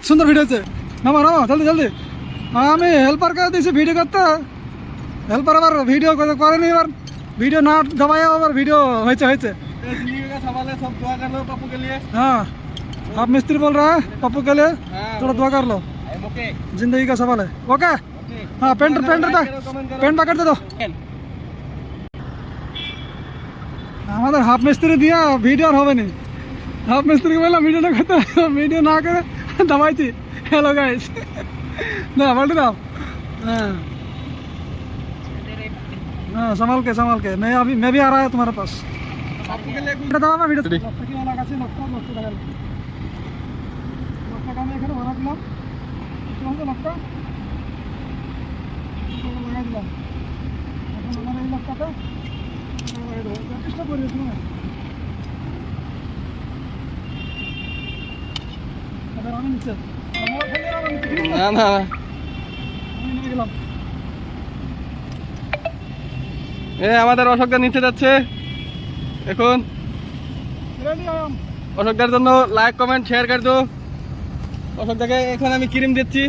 সুন্দর ভিডিও হচ্ছে। নামো নামো জলদি জলদি। আমি হেল্পারকে দিয়েছি ভিডিও করতে, হেল্পার আবার ভিডিও করেনি, এবার ভিডিও না দবাই আবার ভিডিও হয়েছে হয়েছে। हाँ आप मिस्त्री बोल रहा है पप्पू के लिए, थोड़ा दुआ कर लो। जिंदगी का सवाल है। ओके हाँ पेंट पकड़ दे दो। আমাদের হাফ মিস্ত্রি দিয়া ভিডিও আর হবে না। হাফ মিস্ত্রিকে বললাম ভিডিওটা করতে, ভিডিও না করে দবাইছি। हेलो गाइस ना बोल रहा। हाँ हाँ संभाल के मैं भी आ रहा है तुम्हारे पास। এটা দাও আমার ভিডিও লক্ষ্য ওলা কাছে লক্ষ্য দেখা লক্ষ্যটা আমি এখানে ভরা দিলাম। লক্ষ্য লক্ষ্য লাগাই দিলাম। এখন আমার এই লক্ষ্যটা লাগাই দেবো, চেষ্টা করি না। এবার আমি নিচে না না আমি নিয়ে গেলাম। আমাদের অশোকদা নিচে যাচ্ছে এখন। অশোকদার জন্য লাইক কমেন্ট শেয়ার করে দো। অশোকদাকে এখন আমি ক্রিম দিচ্ছি।